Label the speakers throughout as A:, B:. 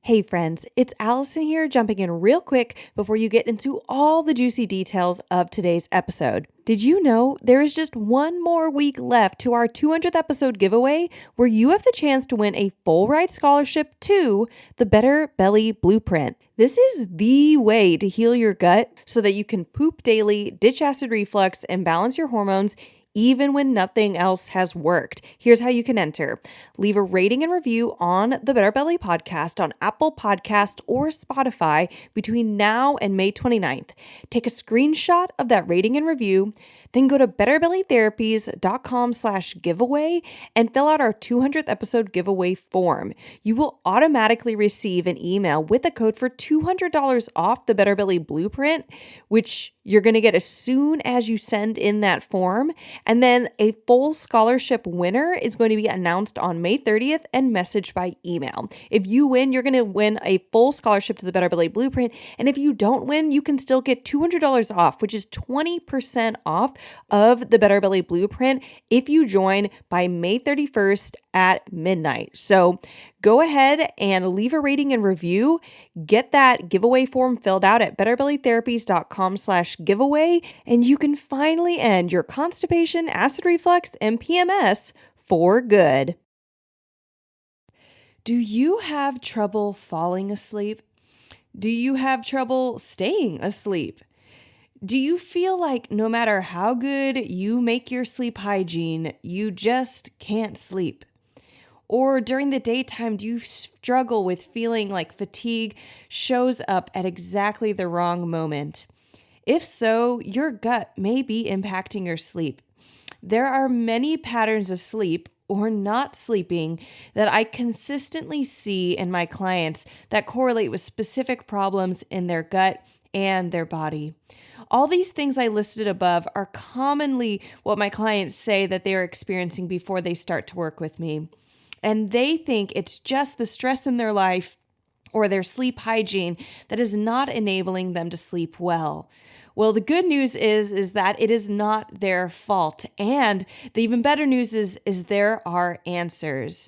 A: Hey friends, it's Allison here, jumping in real quick before you get into all the juicy details of today's episode. Did you know there is just one more week left to our 200th episode giveaway where you have the chance to win a full ride scholarship to the Better Belly Blueprint? This is the way to heal your gut so that you can poop daily, ditch acid reflux, and balance your hormones even when nothing else has worked. Here's how you can enter. Leave a rating and review on the Better Belly podcast on Apple Podcast or Spotify between now and May 29th. Take a screenshot of that rating and review, then go to betterbellytherapies.com/giveaway and fill out our 200th episode giveaway form. You will automatically receive an email with a code for $200 off the Better Belly Blueprint, which you're going to get as soon as you send in that form. And then a full scholarship winner is going to be announced on May 30th and messaged by email. If you win, you're going to win a full scholarship to the Better Belly Blueprint. And if you don't win, you can still get $200 off, which is 20% off of the Better Belly Blueprint if you join by May 31st at midnight. So go ahead and leave a rating and review. Get that giveaway form filled out at betterbellytherapies.com/giveaway, and you can finally end your constipation, acid reflux, and PMS for good. Do you have trouble falling asleep? Do you have trouble staying asleep? Do you feel like no matter how good you make your sleep hygiene, you just can't sleep? Or during the daytime, do you struggle with feeling like fatigue shows up at exactly the wrong moment? If so, your gut may be impacting your sleep. There are many patterns of sleep or not sleeping that I consistently see in my clients that correlate with specific problems in their gut and their body. All these things I listed above are commonly what my clients say that they are experiencing before they start to work with me. And they think it's just the stress in their life or their sleep hygiene that is not enabling them to sleep well. Well, the good news is that it is not their fault. And the even better news is there are answers.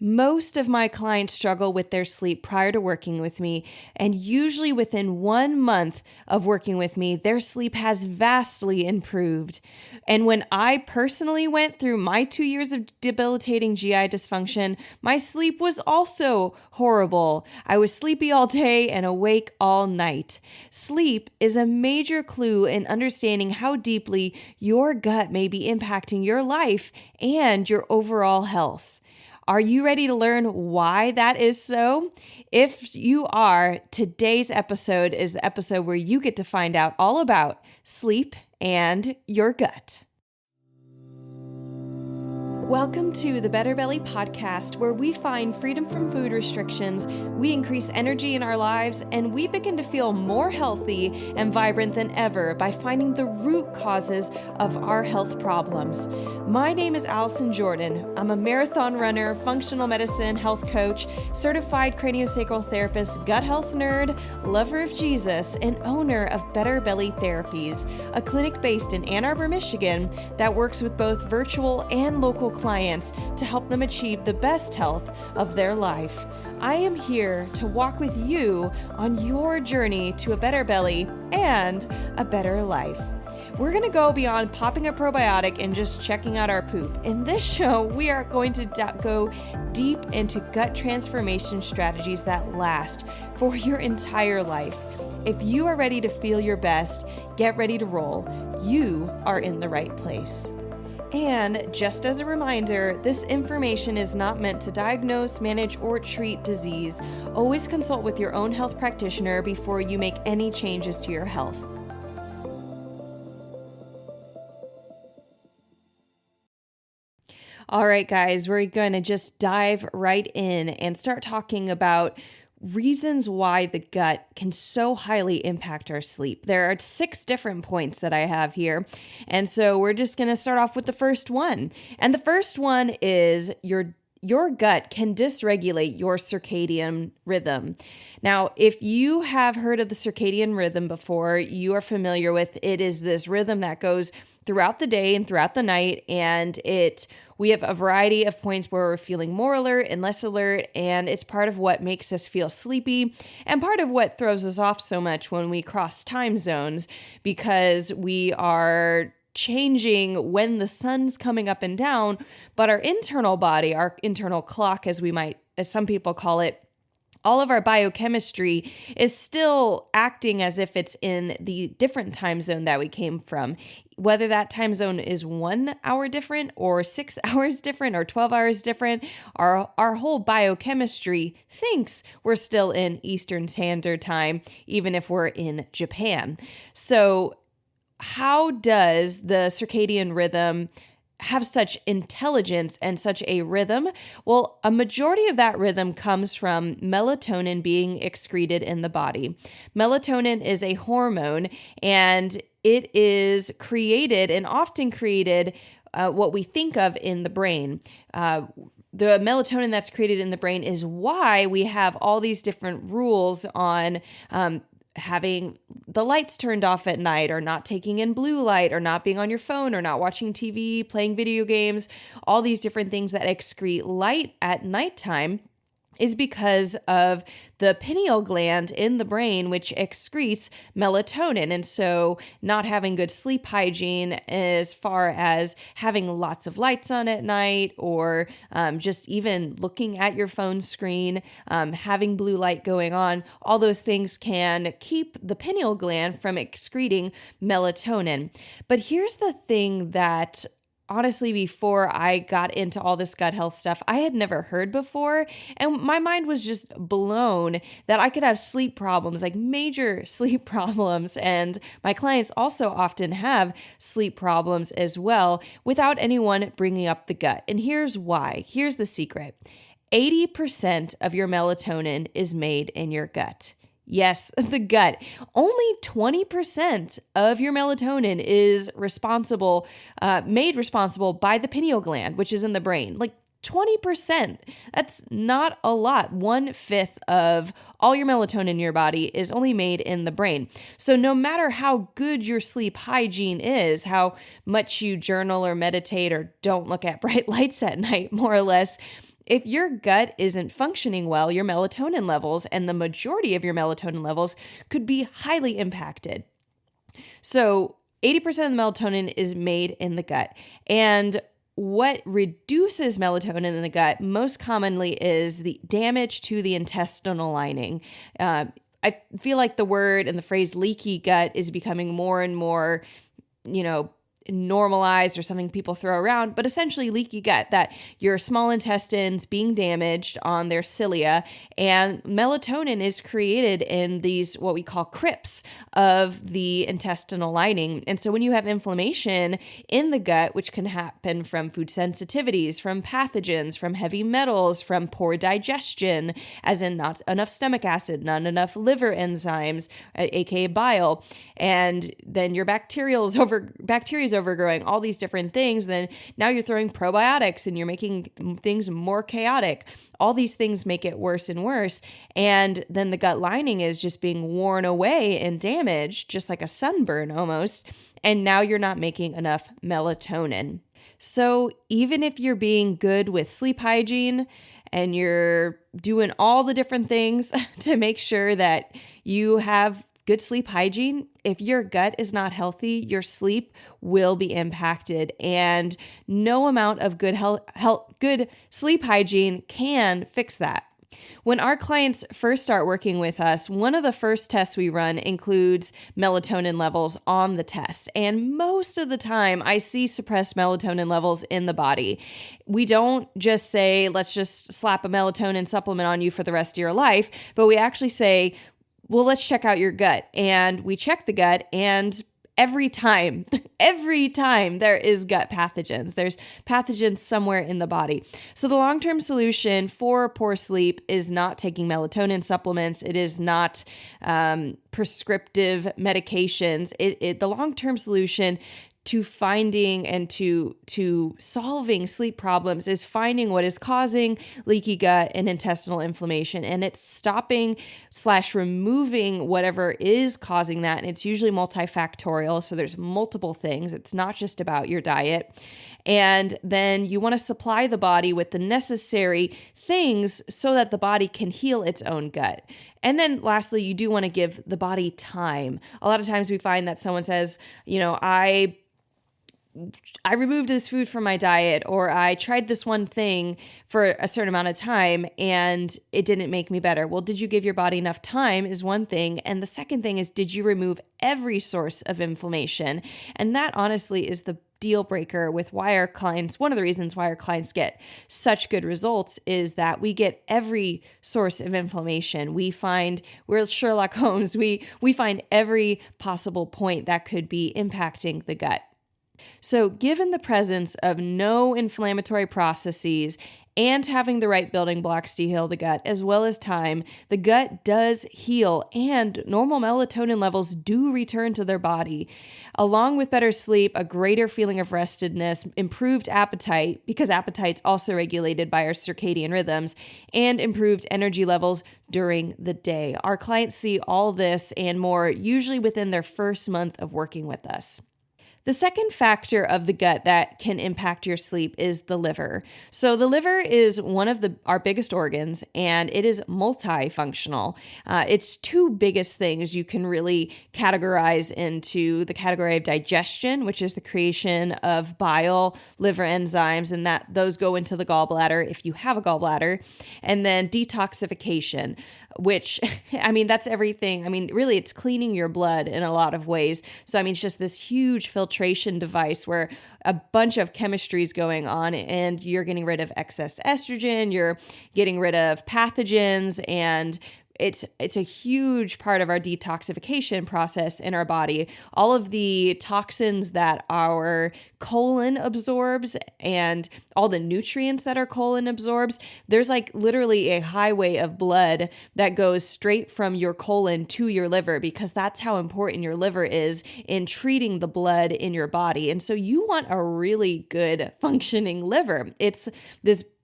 A: Most of my clients struggle with their sleep prior to working with me, and usually within 1 month of working with me, their sleep has vastly improved. And when I personally went through my 2 years of debilitating GI dysfunction, my sleep was also horrible. I was sleepy all day and awake all night. Sleep is a major clue in understanding how deeply your gut may be impacting your life and your overall health. Are you ready to learn why that is so? If you are, today's episode is the episode where you get to find out all about sleep and your gut. Welcome to the Better Belly podcast, where we find freedom from food restrictions, we increase energy in our lives, and we begin to feel more healthy and vibrant than ever by finding the root causes of our health problems. My name is Allison Jordan. I'm a marathon runner, functional medicine health coach, certified craniosacral therapist, gut health nerd, lover of Jesus, and owner of Better Belly Therapies, a clinic based in Ann Arbor, Michigan that works with both virtual and local clients to help them achieve the best health of their life. I am here to walk with you on your journey to a better belly and a better life. We're going to go beyond popping a probiotic and just checking out our poop. In this show, we are going to go deep into gut transformation strategies that last for your entire life. If you are ready to feel your best, get ready to roll. You are in the right place. And just as a reminder, this information is not meant to diagnose, manage, or treat disease. Always consult with your own health practitioner before you make any changes to your health. All right, guys, we're going to just dive right in and start talking about reasons why the gut can so highly impact our sleep. There are 6 different points that I have here. And so we're just going to start off with the first one. And the first one is your your gut can dysregulate your circadian rhythm. Now, if you have heard of the circadian rhythm before, you are familiar with it is this rhythm that goes throughout the day and throughout the night, and we have a variety of points where we're feeling more alert and less alert, and it's part of what makes us feel sleepy and part of what throws us off so much when we cross time zones, because we are changing when the sun's coming up and down, but our internal body, our internal clock, as some people call it, all of our biochemistry is still acting as if it's in the different time zone that we came from. Whether that time zone is 1 hour different or 6 hours different or 12 hours different, our whole biochemistry thinks we're still in Eastern Standard Time, even if we're in Japan. So how does the circadian rhythm have such intelligence and such a rhythm? Well, a majority of that rhythm comes from melatonin being excreted in the body. Melatonin is a hormone, and it is created and often created what we think of in the brain. The melatonin that's created in the brain is why we have all these different rules on having the lights turned off at night, or not taking in blue light, or not being on your phone, or not watching TV, playing video games. All these different things that excrete light at nighttime is because of the pineal gland in the brain, which excretes melatonin. And so not having good sleep hygiene as far as having lots of lights on at night, or just even looking at your phone screen, having blue light going on, all those things can keep the pineal gland from excreting melatonin. But here's the thing that honestly, before I got into all this gut health stuff, I had never heard before. And my mind was just blown that I could have sleep problems, like major sleep problems. And my clients also often have sleep problems as well, without anyone bringing up the gut. And here's why. Here's the secret. 80% of your melatonin is made in your gut. Yes, the gut. Only 20% of your melatonin is made responsible by the pineal gland, which is in the brain. Like 20%. That's not a lot. 1/5 of all your melatonin in your body is only made in the brain. So no matter how good your sleep hygiene is, how much you journal or meditate or don't look at bright lights at night, more or less, if your gut isn't functioning well, your melatonin levels, and the majority of your melatonin levels, could be highly impacted. So 80% of the melatonin is made in the gut. And what reduces melatonin in the gut most commonly is the damage to the intestinal lining. I feel like the word and the phrase leaky gut is becoming more and more, normalized, or something people throw around, but essentially leaky gut, that your small intestines being damaged on their cilia, and melatonin is created in these, what we call crypts of the intestinal lining. And so when you have inflammation in the gut, which can happen from food sensitivities, from pathogens, from heavy metals, from poor digestion, as in not enough stomach acid, not enough liver enzymes, aka bile, and then your bacteria is overgrowing, all these different things, then now you're throwing probiotics and you're making things more chaotic. All these things make it worse and worse. And then the gut lining is just being worn away and damaged, just like a sunburn almost. And now you're not making enough melatonin. So even if you're being good with sleep hygiene and you're doing all the different things to make sure that you have good sleep hygiene, if your gut is not healthy, your sleep will be impacted, and no amount of good sleep hygiene can fix that. When our clients first start working with us, one of the first tests we run includes melatonin levels on the test. And most of the time, I see suppressed melatonin levels in the body. We don't just say, let's just slap a melatonin supplement on you for the rest of your life, but we actually say, well, let's check out your gut. And we check the gut, and every time there is gut pathogens. There's pathogens somewhere in the body. So the long-term solution for poor sleep is not taking melatonin supplements. It is not prescriptive medications. The long-term solution to finding and to solving sleep problems is finding what is causing leaky gut and intestinal inflammation, and it's stopping / removing whatever is causing that. And it's usually multifactorial, so there's multiple things. It's not just about your diet. And then you want to supply the body with the necessary things so that the body can heal its own gut. And then lastly, you do want to give the body time. A lot of times we find that someone says, I removed this food from my diet, or I tried this one thing for a certain amount of time and it didn't make me better. Well, did you give your body enough time is one thing. And the second thing is, did you remove every source of inflammation? And that honestly is the deal breaker with why our clients, one of the reasons why our clients get such good results is that we get every source of inflammation. We're Sherlock Holmes. We find every possible point that could be impacting the gut. So given the presence of no inflammatory processes and having the right building blocks to heal the gut, as well as time, the gut does heal and normal melatonin levels do return to their body. Along with better sleep, a greater feeling of restedness, improved appetite, because appetite's also regulated by our circadian rhythms, and improved energy levels during the day. Our clients see all this and more usually within their first month of working with us. The second factor of the gut that can impact your sleep is the liver. So the liver is one of our biggest organs, and it is multifunctional. Its two biggest things you can really categorize into the category of digestion, which is the creation of bile, liver enzymes, and that those go into the gallbladder if you have a gallbladder, and then detoxification, which, that's everything. Really, it's cleaning your blood in a lot of ways. So, it's just this huge filtration device where a bunch of chemistry is going on and you're getting rid of excess estrogen, you're getting rid of pathogens, and it's a huge part of our detoxification process in our body. All of the toxins that our colon absorbs and all the nutrients that our colon absorbs, there's like literally a highway of blood that goes straight from your colon to your liver, because that's how important your liver is in treating the blood in your body. And so you want a really good functioning liver. It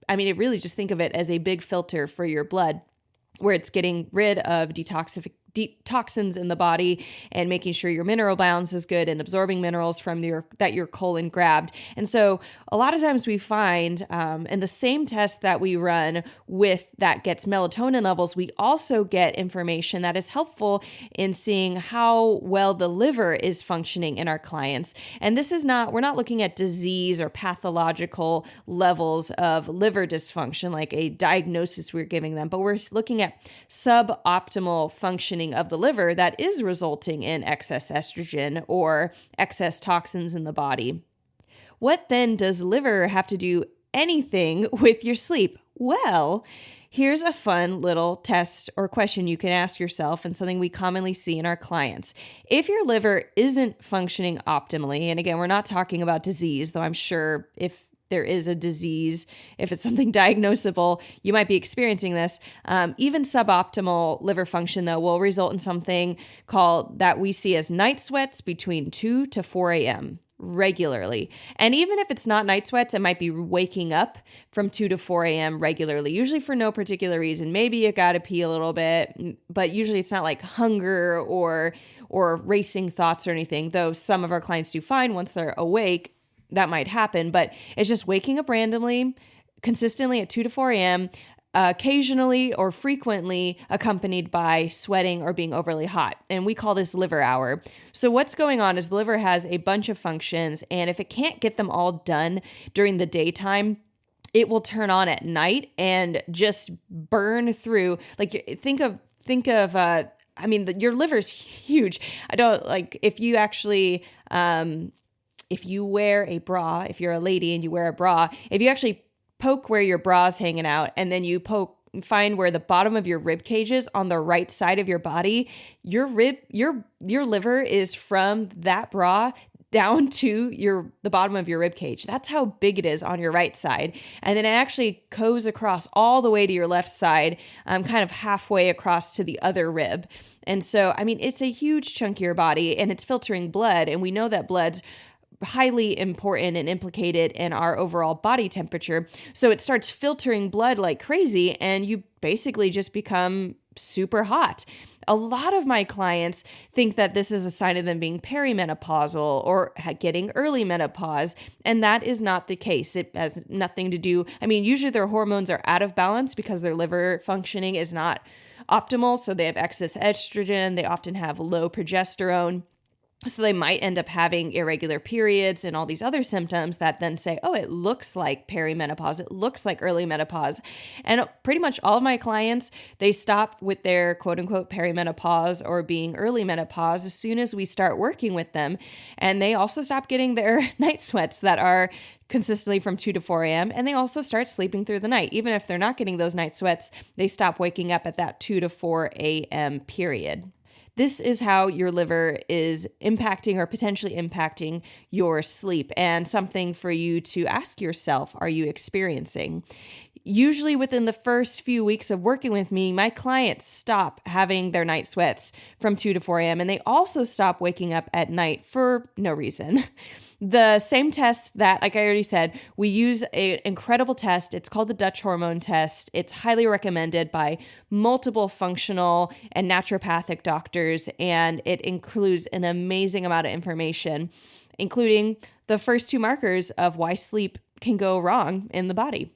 A: really just think of it as a big filter for your blood, where it's getting rid of toxins in the body and making sure your mineral balance is good and absorbing minerals from that your colon grabbed. And so a lot of times we find in the same test that we run with that gets melatonin levels, we also get information that is helpful in seeing how well the liver is functioning in our clients. And we're not looking at disease or pathological levels of liver dysfunction, like a diagnosis we're giving them, but we're looking at suboptimal functioning of the liver that is resulting in excess estrogen or excess toxins in the body. What then does liver have to do anything with your sleep? Well, here's a fun little test or question you can ask yourself, and something we commonly see in our clients. If your liver isn't functioning optimally, and again, we're not talking about disease, though I'm sure if there is a disease, if it's something diagnosable, you might be experiencing this. Even suboptimal liver function, though, will result in something that we see as night sweats between 2 to 4 a.m. regularly. And even if it's not night sweats, it might be waking up from 2 to 4 a.m. regularly, usually for no particular reason. Maybe you got to pee a little bit, but usually it's not like hunger or racing thoughts or anything, though some of our clients do find once they're awake, that might happen, but it's just waking up randomly, consistently at 2 to 4 a.m., occasionally or frequently accompanied by sweating or being overly hot. And we call this liver hour. So what's going on is the liver has a bunch of functions, and if it can't get them all done during the daytime, it will turn on at night and just burn through. Like think of your liver's huge. If you actually, if you wear a bra, if you're a lady and you wear a bra, if you actually poke where your bra's hanging out and then you find where the bottom of your rib cage is on the right side of your body, your liver is from that bra down to the bottom of your rib cage. That's how big it is on your right side. And then it actually goes across all the way to your left side, kind of halfway across to the other rib. And so, it's a huge chunk of your body, and it's filtering blood. And we know that blood's highly important and implicated in our overall body temperature. So it starts filtering blood like crazy, and you basically just become super hot. A lot of my clients think that this is a sign of them being perimenopausal or getting early menopause, and that is not the case. It has nothing to do, usually their hormones are out of balance because their liver functioning is not optimal. So they have excess estrogen, they often have low progesterone. So they might end up having irregular periods and all these other symptoms that then say, oh, it looks like perimenopause. It looks like early menopause. And pretty much all of my clients, they stop with their quote unquote perimenopause or being early menopause as soon as we start working with them. And they also stop getting their night sweats that are consistently from 2 to 4 a.m. And they also start sleeping through the night. Even if they're not getting those night sweats, they stop waking up at that 2 to 4 a.m. period. This is how your liver is impacting or potentially impacting your sleep, and something for you to ask yourself, are you experiencing? Usually within the first few weeks of working with me, my clients stop having their night sweats from 2 to 4 a.m. and they also stop waking up at night for no reason. The same test that, like I already said, we use an incredible test. It's called the Dutch hormone test. It's highly recommended by multiple functional and naturopathic doctors, and it includes an amazing amount of information, including the first two markers of why sleep can go wrong in the body.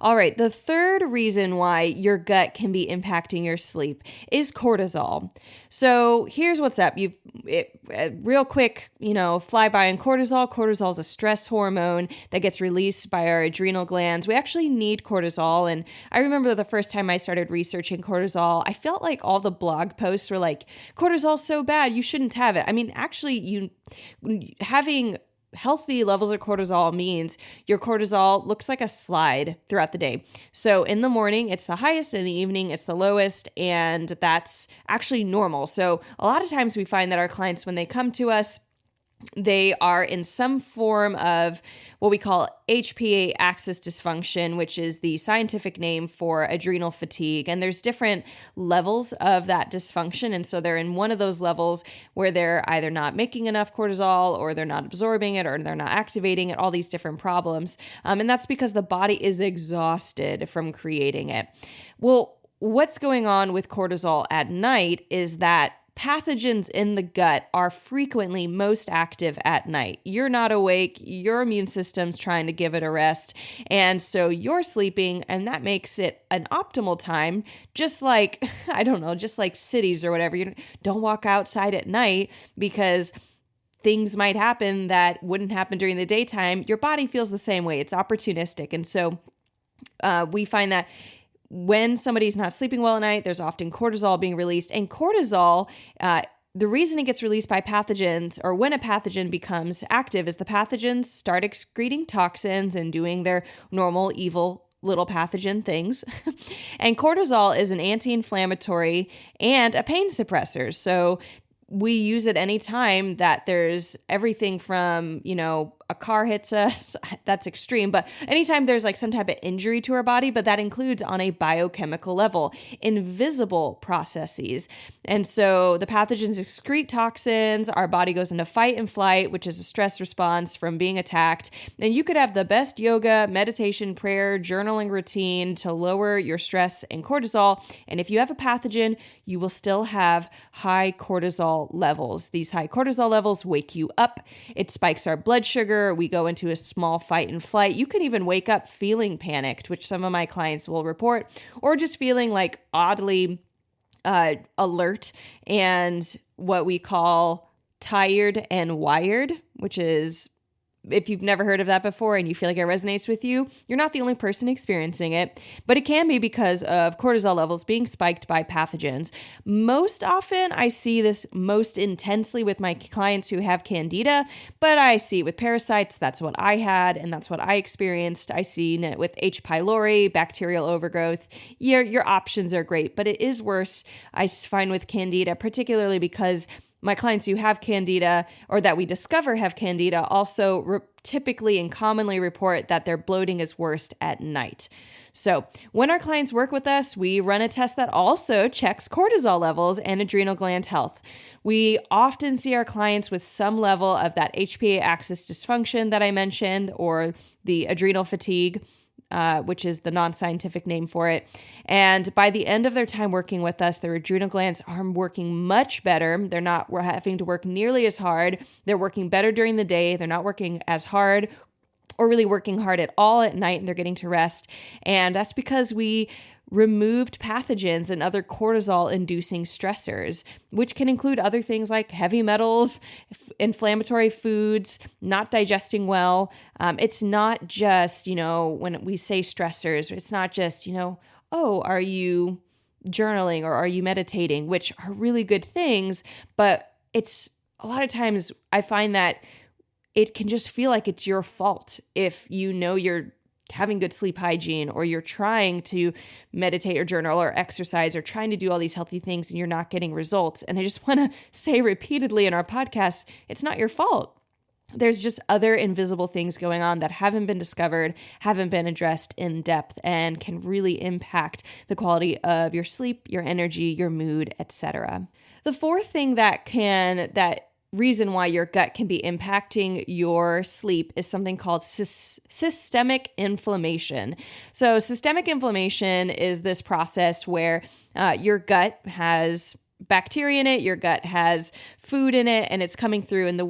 A: All right, the third reason why your gut can be impacting your sleep is cortisol. So here's what's up. Real quick, flyby on cortisol. Cortisol is a stress hormone that gets released by our adrenal glands. We actually need cortisol. And I remember the first time I started researching cortisol, I felt like all the blog posts were like, cortisol's so bad, you shouldn't have it. Actually, having healthy levels of cortisol means your cortisol looks like a slide throughout the day. So in the morning, it's the highest, in the evening, it's the lowest, and that's actually normal. So a lot of times we find that our clients, when they come to us, they are in some form of what we call HPA axis dysfunction, which is the scientific name for adrenal fatigue. And there's different levels of that dysfunction. And so they're in one of those levels where they're either not making enough cortisol, or they're not absorbing it, or they're not activating it, all these different problems. And that's because the body is exhausted from creating it. Well, what's going on with cortisol at night is that pathogens in the gut are frequently most active at night. You're not awake, your immune system's trying to give it a rest, and so you're sleeping, and that makes it an optimal time, just like, just like cities or whatever. You don't walk outside at night because things might happen that wouldn't happen during the daytime. Your body feels the same way. It's opportunistic. And so we find that when somebody's not sleeping well at night, there's often cortisol being released. And cortisol, the reason it gets released by pathogens, or when a pathogen becomes active, is the pathogens start excreting toxins and doing their normal evil little pathogen things. And cortisol is an anti-inflammatory and a pain suppressor. So we use it anytime that there's everything from, a car hits us, that's extreme, but anytime there's like some type of injury to our body, but that includes on a biochemical level, invisible processes. And so the pathogens excrete toxins, our body goes into fight and flight, which is a stress response from being attacked. And you could have the best yoga, meditation, prayer, journaling routine to lower your stress and cortisol. And if you have a pathogen, you will still have high cortisol levels. These high cortisol levels wake you up. It spikes our blood sugar. We go into a small fight and flight. You can even wake up feeling panicked, which some of my clients will report, or just feeling like oddly alert and what we call tired and wired, which is, if you've never heard of that before and you feel like it resonates with you, you're not the only person experiencing it, but it can be because of cortisol levels being spiked by pathogens. Most often, I see this most intensely with my clients who have candida, but I see it with parasites. That's what I had, and that's what I experienced. I seen it with H. pylori, bacterial overgrowth. Your options are great, but it is worse, I find, with candida, particularly because my clients who have candida, or that we discover have candida, also typically and commonly report that their bloating is worst at night. So when our clients work with us, we run a test that also checks cortisol levels and adrenal gland health. We often see our clients with some level of that HPA axis dysfunction that I mentioned, or the adrenal fatigue, which is the non-scientific name for it. And by the end of their time working with us, their adrenal glands are working much better. We're having to work nearly as hard. They're working better during the day. They're not working as hard or really working hard at all at night, and they're getting to rest. And that's because we removed pathogens and other cortisol-inducing stressors, which can include other things like heavy metals, inflammatory foods, not digesting well. It's not just, when we say stressors, it's not just, oh, are you journaling or are you meditating, which are really good things, but it's a lot of times I find that it can just feel like it's your fault if you're having good sleep hygiene, or you're trying to meditate or journal or exercise or trying to do all these healthy things and you're not getting results. And I just want to say repeatedly in our podcast, it's not your fault. There's just other invisible things going on that haven't been discovered, haven't been addressed in depth, and can really impact the quality of your sleep, your energy, your mood, etc. The fourth thing that reason why your gut can be impacting your sleep is something called systemic inflammation. So systemic inflammation is this process where your gut has bacteria in it, your gut has food in it, and it's coming through, and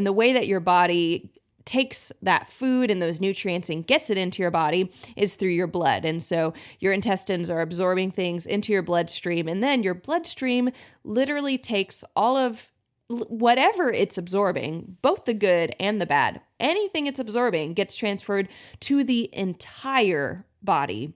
A: the way that your body takes that food and those nutrients and gets it into your body is through your blood. And so your intestines are absorbing things into your bloodstream, and then your bloodstream literally takes all of whatever it's absorbing, both the good and the bad, anything it's absorbing gets transferred to the entire body.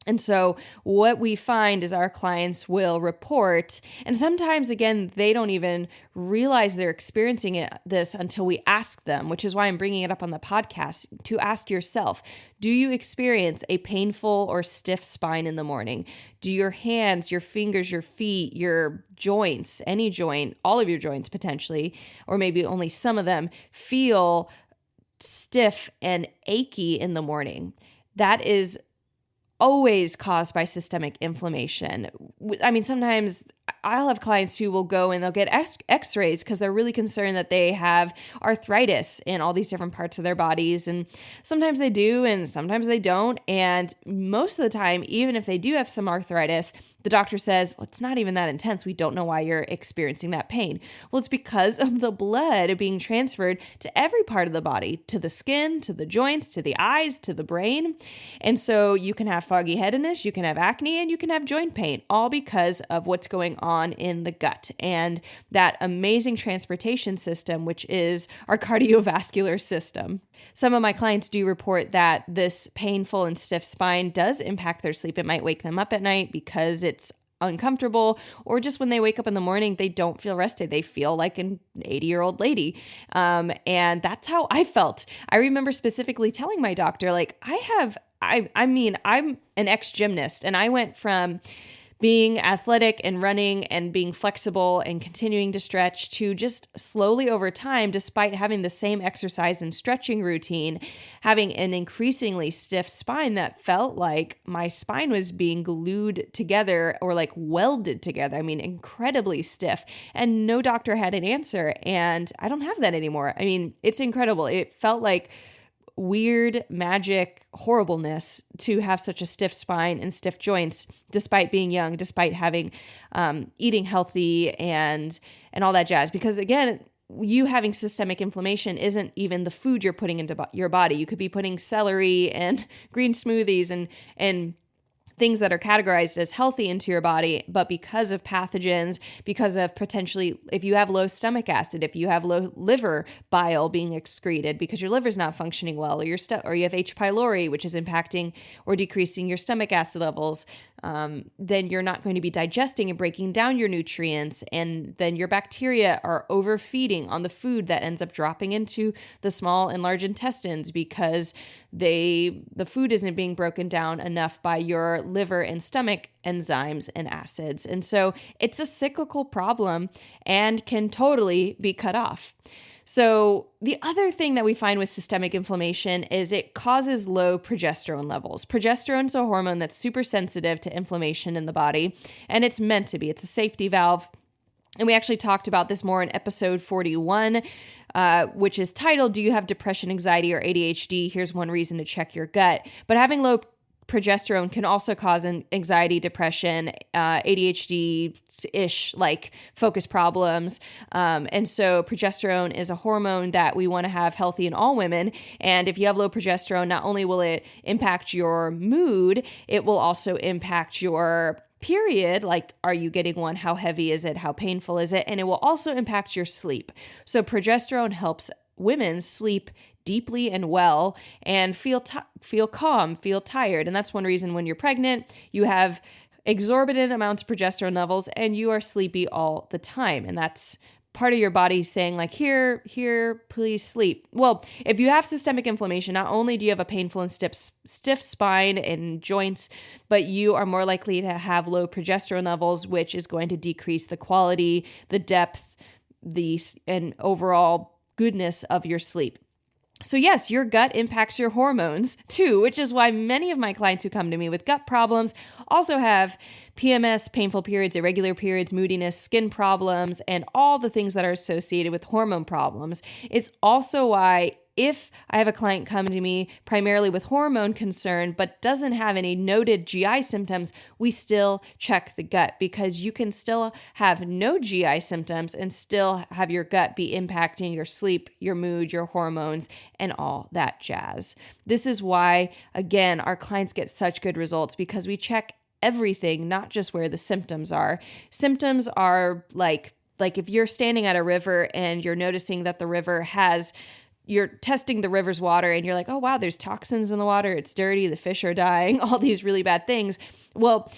A: And so what we find is our clients will report, and sometimes, again, they don't even realize they're experiencing this until we ask them, which is why I'm bringing it up on the podcast, to ask yourself, do you experience a painful or stiff spine in the morning? Do your hands, your fingers, your feet, your joints, any joint, all of your joints potentially, or maybe only some of them, feel stiff and achy in the morning? That is always caused by systemic inflammation. I mean, sometimes I'll have clients who will go and they'll get x-rays because they're really concerned that they have arthritis in all these different parts of their bodies. And sometimes they do, and sometimes they don't. And most of the time, even if they do have some arthritis, the doctor says, well, it's not even that intense. We don't know why you're experiencing that pain. Well, it's because of the blood being transferred to every part of the body, to the skin, to the joints, to the eyes, to the brain. And so you can have foggy headedness, you can have acne, and you can have joint pain, all because of what's going on in the gut and that amazing transportation system, which is our cardiovascular system. Some of my clients do report that this painful and stiff spine does impact their sleep. It might wake them up at night because it's uncomfortable, or just when they wake up in the morning, they don't feel rested. They feel like an 80-year-old lady. And that's how I felt. I remember specifically telling my doctor, like, I'm an ex-gymnast, and I went from being athletic and running and being flexible and continuing to stretch to just slowly over time, despite having the same exercise and stretching routine, having an increasingly stiff spine that felt like my spine was being glued together or like welded together. I mean, incredibly stiff, and no doctor had an answer. And I don't have that anymore. I mean, it's incredible. It felt like weird magic horribleness to have such a stiff spine and stiff joints, despite being young, despite having eating healthy and all that jazz. Because again, you having systemic inflammation isn't even the food you're putting into your body. You could be putting celery and green smoothies and things that are categorized as healthy into your body, but because of pathogens, because of potentially, if you have low stomach acid, if you have low liver bile being excreted because your liver's not functioning well, or or you have H. pylori, which is impacting or decreasing your stomach acid levels, then you're not going to be digesting and breaking down your nutrients, and then your bacteria are overfeeding on the food that ends up dropping into the small and large intestines because the food isn't being broken down enough by your liver and stomach enzymes and acids. And so it's a cyclical problem and can totally be cut off. So the other thing that we find with systemic inflammation is it causes low progesterone levels. Progesterone is a hormone that's super sensitive to inflammation in the body, and it's meant to be. It's a safety valve. And we actually talked about this more in episode 41, which is titled, Do You Have Depression, Anxiety, or ADHD? Here's one reason to check your gut. But having low progesterone can also cause anxiety, depression, ADHD-ish, like focus problems. And so progesterone is a hormone that we want to have healthy in all women. And if you have low progesterone, not only will it impact your mood, it will also impact your period, like are you getting one? How heavy is it? How painful is it? And it will also impact your sleep. So progesterone helps women sleep deeply and well and feel calm, feel tired. And that's one reason when you're pregnant, you have exorbitant amounts of progesterone levels and you are sleepy all the time. And that's part of your body saying like, here, please sleep. Well, if you have systemic inflammation, not only do you have a painful and stiff spine and joints, but you are more likely to have low progesterone levels, which is going to decrease the quality, the depth, and overall goodness of your sleep. So yes, your gut impacts your hormones too, which is why many of my clients who come to me with gut problems also have PMS, painful periods, irregular periods, moodiness, skin problems, and all the things that are associated with hormone problems. It's also why if I have a client come to me primarily with hormone concern, but doesn't have any noted GI symptoms, we still check the gut because you can still have no GI symptoms and still have your gut be impacting your sleep, your mood, your hormones, and all that jazz. This is why, again, our clients get such good results because we check everything, not just where the symptoms are. Symptoms are like if you're standing at a river and you're noticing that the river you're testing the river's water and you're like, oh, wow, there's toxins in the water. It's dirty. The fish are dying, all these really bad things. Well,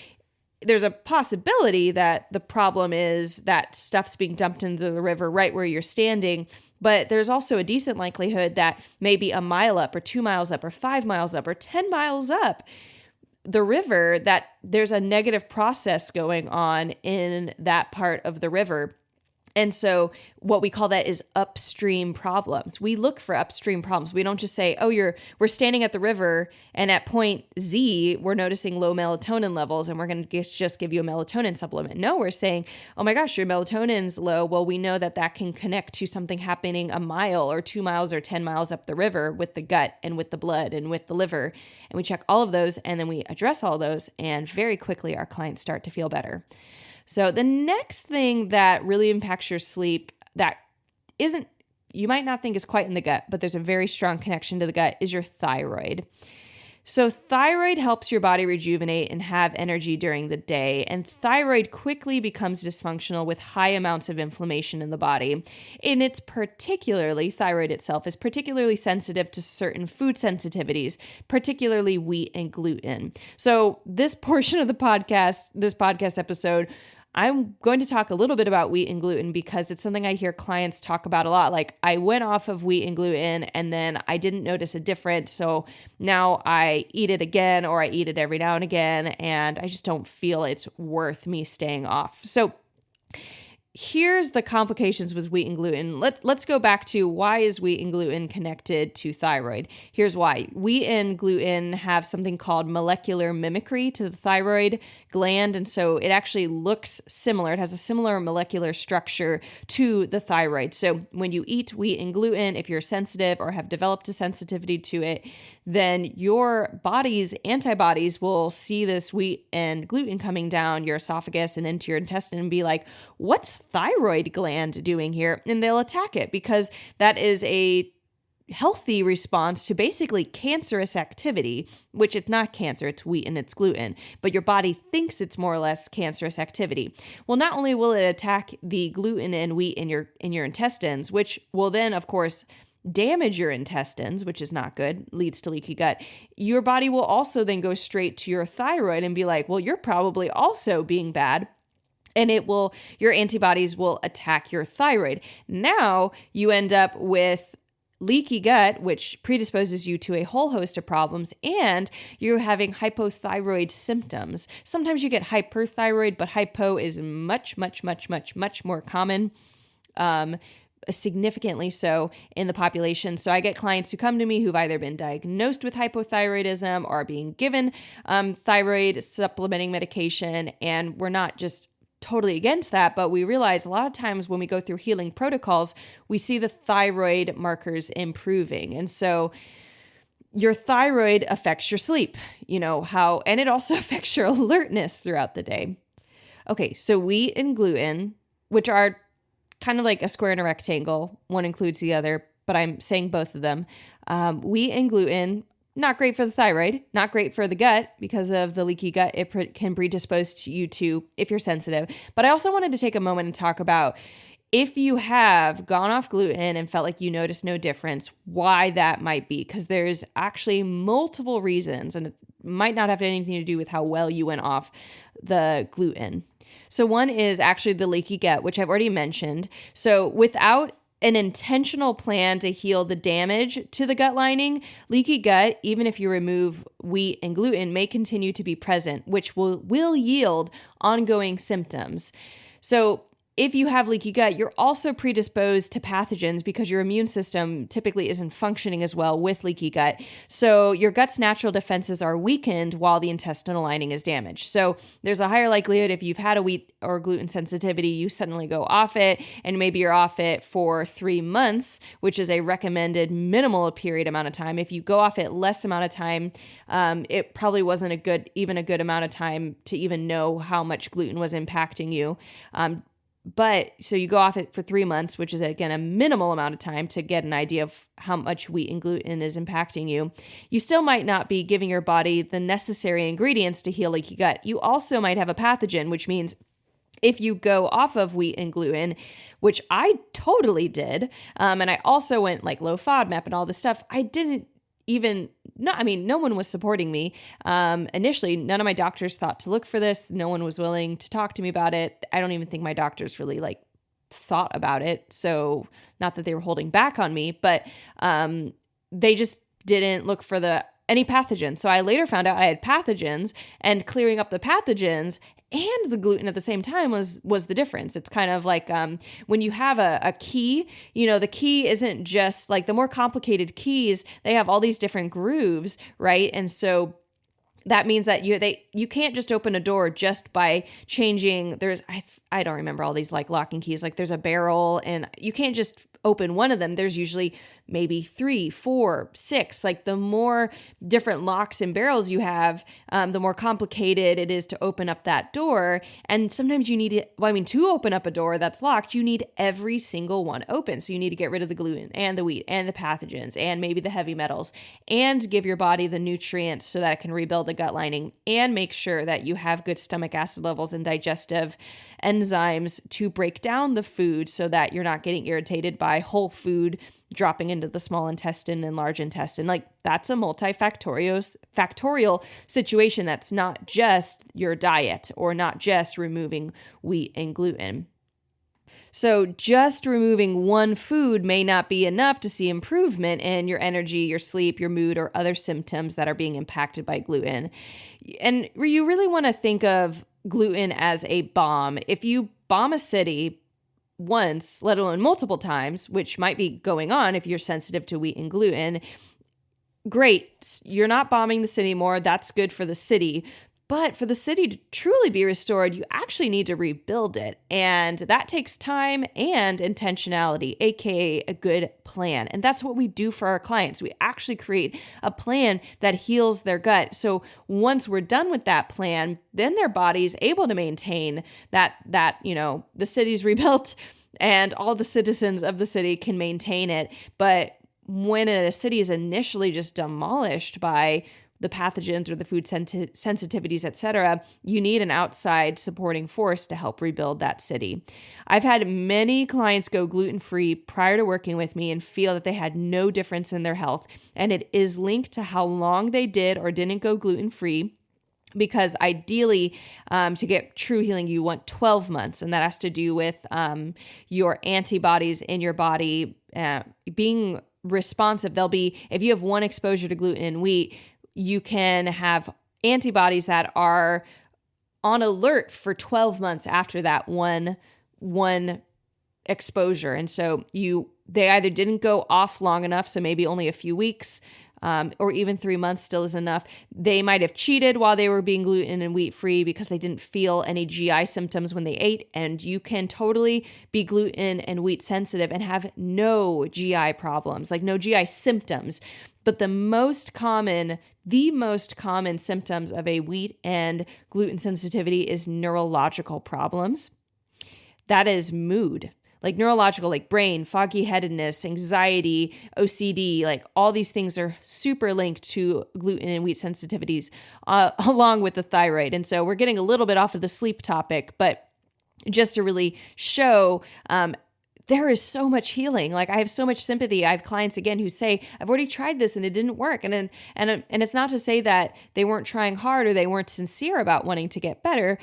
A: there's a possibility that the problem is that stuff's being dumped into the river right where you're standing. But there's also a decent likelihood that maybe a mile up or 2 miles up or 5 miles up or 10 miles up the river, that there's a negative process going on in that part of the river. And so what we call that is upstream problems. We look for upstream problems. We don't just say, oh, we're standing at the river and at point Z, we're noticing low melatonin levels and we're going to just give you a melatonin supplement. No, we're saying, oh my gosh, your melatonin's low. Well, we know that can connect to something happening a mile or 2 miles or 10 miles up the river with the gut and with the blood and with the liver. And we check all of those and then we address all those. And very quickly, our clients start to feel better. So the next thing that really impacts your sleep that you might not think is quite in the gut, but there's a very strong connection to the gut is your thyroid. So thyroid helps your body rejuvenate and have energy during the day, and thyroid quickly becomes dysfunctional with high amounts of inflammation in the body. Thyroid itself is particularly sensitive to certain food sensitivities, particularly wheat and gluten. So this portion of the podcast, this podcast episode, I'm going to talk a little bit about wheat and gluten because it's something I hear clients talk about a lot. Like, I went off of wheat and gluten and then I didn't notice a difference. So now I eat it again, or I eat it every now and again, and I just don't feel it's worth me staying off. So here's the complications with wheat and gluten. Let's go back to why is wheat and gluten connected to thyroid. Here's why. Wheat and gluten have something called molecular mimicry to the thyroid gland, and so it actually looks similar. It has a similar molecular structure to the thyroid. So when you eat wheat and gluten, if you're sensitive or have developed a sensitivity to it, then your body's antibodies will see this wheat and gluten coming down your esophagus and into your intestine and be like, what's thyroid gland doing here? And they'll attack it because that is a healthy response to basically cancerous activity, which it's not cancer, it's wheat and it's gluten, but your body thinks it's more or less cancerous activity. Well, not only will it attack the gluten and wheat in your intestines, which will then, of course, damage your intestines, which is not good, leads to leaky gut. Your body will also then go straight to your thyroid and be like, well, you're probably also being bad. And your antibodies will attack your thyroid. Now you end up with leaky gut, which predisposes you to a whole host of problems, and you're having hypothyroid symptoms. Sometimes you get hyperthyroid, but hypo is much, much, much, much, much more common. significantly so in the population. So I get clients who come to me who've either been diagnosed with hypothyroidism or are being given thyroid supplementing medication. And we're not just totally against that, but we realize a lot of times when we go through healing protocols, we see the thyroid markers improving. And so your thyroid affects your sleep, and it also affects your alertness throughout the day. Okay, so wheat and gluten, which are kind of like a square and a rectangle, one includes the other, but I'm saying both of them. Wheat and gluten, not great for the thyroid, not great for the gut because of the leaky gut it can predispose to you to if you're sensitive. But I also wanted to take a moment and talk about if you have gone off gluten and felt like you noticed no difference, why that might be, because there's actually multiple reasons, and it might not have anything to do with how well you went off the gluten. So one is actually the leaky gut, which I've already mentioned. So without an intentional plan to heal the damage to the gut lining, leaky gut, even if you remove wheat and gluten, may continue to be present, which will yield ongoing symptoms. So if you have leaky gut, you're also predisposed to pathogens because your immune system typically isn't functioning as well with leaky gut. So your gut's natural defenses are weakened while the intestinal lining is damaged. So there's a higher likelihood if you've had a wheat or gluten sensitivity, you suddenly go off it, and maybe you're off it for 3 months, which is a recommended minimal period amount of time. If you go off it less amount of time, it probably wasn't a good amount of time to even know how much gluten was impacting you. But so you go off it for 3 months, which is, again, a minimal amount of time to get an idea of how much wheat and gluten is impacting you. You still might not be giving your body the necessary ingredients to heal leaky gut. You also might have a pathogen, which means if you go off of wheat and gluten, which I totally did, and I also went like low FODMAP and all this stuff, I didn't even, no one was supporting me. Initially, none of my doctors thought to look for this. No one was willing to talk to me about it. I don't even think my doctors really thought about it. So not that they were holding back on me, but they just didn't look for any pathogens. So I later found out I had pathogens, and clearing up the pathogens and the gluten at the same time was the difference. It's kind of like when you have a key, the key isn't just like the more complicated keys, they have all these different grooves, right? And so that means that you can't just open a door just by changing. I don't remember all these like locking keys. Like there's a barrel, and you can't just open one of them. There's usually maybe 3, 4, 6. Like the more different locks and barrels you have, the more complicated it is to open up that door. And sometimes you need it. To open up a door that's locked, you need every single one open. So you need to get rid of the gluten and the wheat and the pathogens and maybe the heavy metals, and give your body the nutrients so that it can rebuild the gut lining, and make sure that you have good stomach acid levels and digestive enzymes to break down the food so that you're not getting irritated by whole food dropping into the small intestine and large intestine. Like that's a factorial situation. That's not just your diet or not just removing wheat and gluten. So just removing one food may not be enough to see improvement in your energy, your sleep, your mood, or other symptoms that are being impacted by gluten. And you really want to think of gluten as a bomb. If you bomb a city once, let alone multiple times, which might be going on if you're sensitive to wheat and gluten, great. You're not bombing the city more. That's good for the city. But for the city to truly be restored, you actually need to rebuild it. And that takes time and intentionality, aka a good plan. And that's what we do for our clients. We actually create a plan that heals their gut. So once we're done with that plan, then their body's able to maintain that the city's rebuilt and all the citizens of the city can maintain it. But when a city is initially just demolished by the pathogens or the food sensitivities, etc., you need an outside supporting force to help rebuild that city. I've had many clients go gluten-free prior to working with me and feel that they had no difference in their health. And it is linked to how long they did or didn't go gluten-free. Because ideally, to get true healing, you want 12 months. And that has to do with your antibodies in your body being responsive. If you have one exposure to gluten and wheat, you can have antibodies that are on alert for 12 months after that one exposure. And so they either didn't go off long enough, so maybe only a few weeks, or even 3 months still is enough. They might have cheated while they were being gluten and wheat free because they didn't feel any GI symptoms when they ate. And you can totally be gluten and wheat sensitive and have no GI problems, like no GI symptoms. But the most common symptoms of a wheat and gluten sensitivity is neurological problems. That is mood. Like neurological, like brain, foggy headedness, anxiety, OCD, like all these things are super linked to gluten and wheat sensitivities, along with the thyroid. And so we're getting a little bit off of the sleep topic, but just to really show, there is so much healing. Like I have so much sympathy. I have clients again who say, I've already tried this and it didn't work. And it's not to say that they weren't trying hard or they weren't sincere about wanting to get better.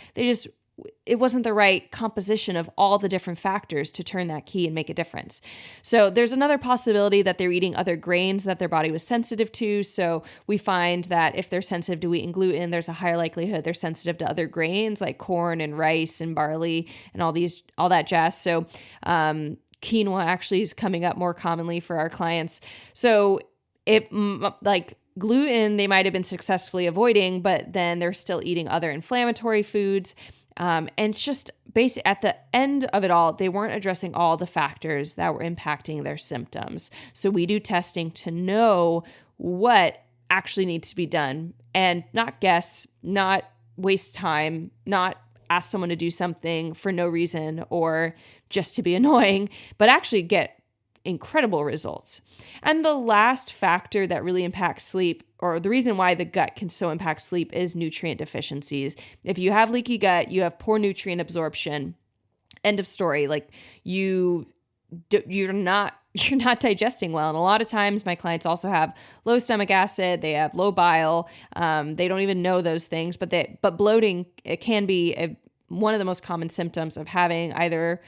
A: It wasn't the right composition of all the different factors to turn that key and make a difference. So there's another possibility that they're eating other grains that their body was sensitive to. So we find that if they're sensitive to wheat and gluten, there's a higher likelihood they're sensitive to other grains like corn and rice and barley and all that jazz. So quinoa actually is coming up more commonly for our clients. So like gluten, they might have been successfully avoiding, but then they're still eating other inflammatory foods. And it's just basic at the end of it all, they weren't addressing all the factors that were impacting their symptoms. So we do testing to know what actually needs to be done and not guess, not waste time, not ask someone to do something for no reason or just to be annoying, but actually get incredible results. And the last factor that really impacts sleep, or the reason why the gut can so impact sleep, is nutrient deficiencies. If you have leaky gut, you have poor nutrient absorption. End of story. Like you're not digesting well. And a lot of times my clients also have low stomach acid, they have low bile. They don't even know those things, but bloating, it can be one of the most common symptoms of having either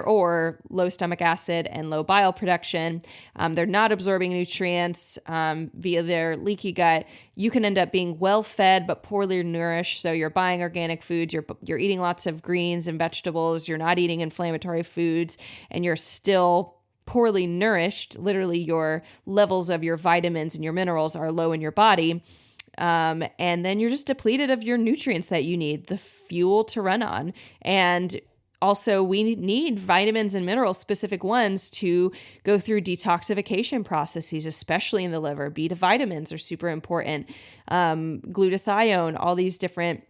A: or low stomach acid and low bile production. They're not absorbing nutrients via their leaky gut. You can end up being well fed but poorly nourished. So you're buying organic foods, you're eating lots of greens and vegetables, you're not eating inflammatory foods, and you're still poorly nourished. Literally, your levels of your vitamins and your minerals are low in your body. And then you're just depleted of your nutrients that you need, the fuel to run on. And also, we need vitamins and minerals, specific ones, to go through detoxification processes, especially in the liver. Beta vitamins are super important. Glutathione, all these different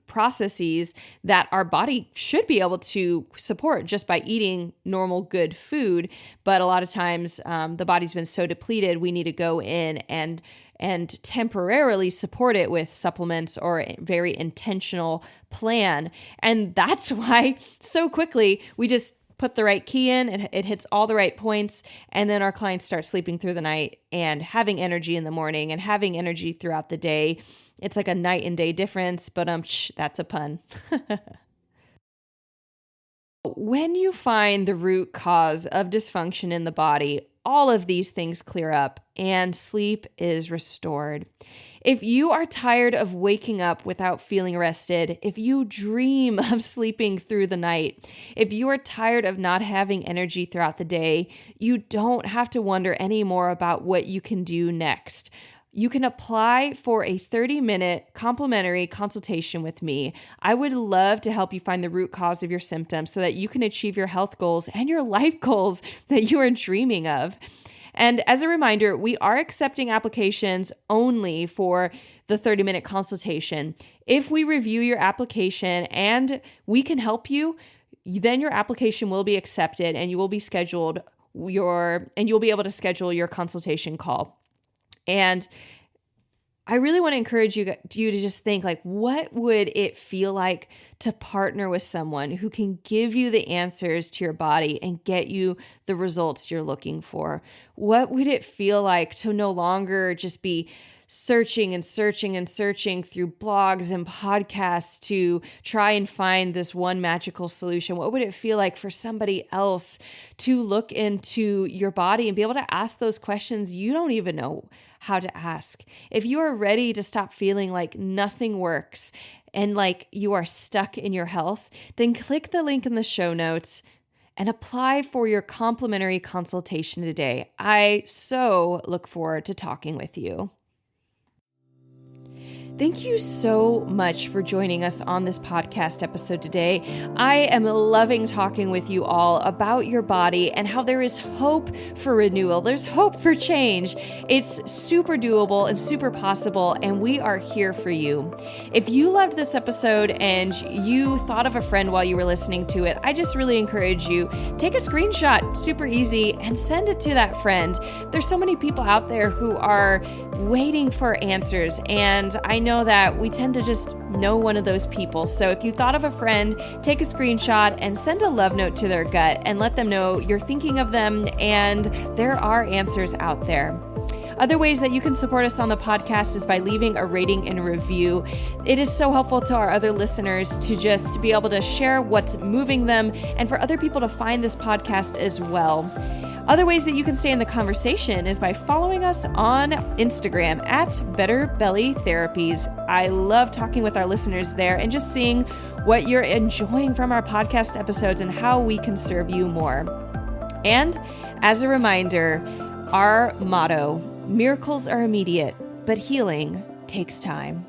A: processes that our body should be able to support just by eating normal, good food. But a lot of times the body's been so depleted, we need to go in and temporarily support it with supplements or a very intentional plan. And that's why so quickly we just put the right key in, it hits all the right points, and then our clients start sleeping through the night and having energy in the morning and having energy throughout the day. It's like a night and day difference, but that's a pun. When you find the root cause of dysfunction in the body, all of these things clear up and sleep is restored. If you are tired of waking up without feeling rested, if you dream of sleeping through the night, if you are tired of not having energy throughout the day, you don't have to wonder anymore about what you can do next. You can apply for a 30-minute complimentary consultation with me. I would love to help you find the root cause of your symptoms so that you can achieve your health goals and your life goals that you are dreaming of. And as a reminder, we are accepting applications only for the 30-minute consultation. If we review your application and we can help you, then your application will be accepted and you will be scheduled you'll be able to schedule your consultation call. And I really want to encourage you to just think, like, what would it feel like to partner with someone who can give you the answers to your body and get you the results you're looking for? What would it feel like to no longer just be searching and searching and searching through blogs and podcasts to try and find this one magical solution? What would it feel like for somebody else to look into your body and be able to ask those questions you don't even know how to ask? If you are ready to stop feeling like nothing works and like you are stuck in your health, then click the link in the show notes, and apply for your complimentary consultation today. I so look forward to talking with you. Thank you so much for joining us on this podcast episode today. I am loving talking with you all about your body and how there is hope for renewal. There's hope for change. It's super doable and super possible, and we are here for you. If you loved this episode and you thought of a friend while you were listening to it, I just really encourage you, take a screenshot, super easy, and send it to that friend. There's so many people out there who are waiting for answers, and I know that we tend to just know one of those people. So if you thought of a friend, take a screenshot and send a love note to their gut and let them know you're thinking of them and there are answers out there. Other ways that you can support us on the podcast is by leaving a rating and review. It is so helpful to our other listeners to just be able to share what's moving them and for other people to find this podcast as well. Other ways that you can stay in the conversation is by following us on Instagram at Better Belly Therapies. I love talking with our listeners there and just seeing what you're enjoying from our podcast episodes and how we can serve you more. And as a reminder, our motto, miracles are immediate, but healing takes time.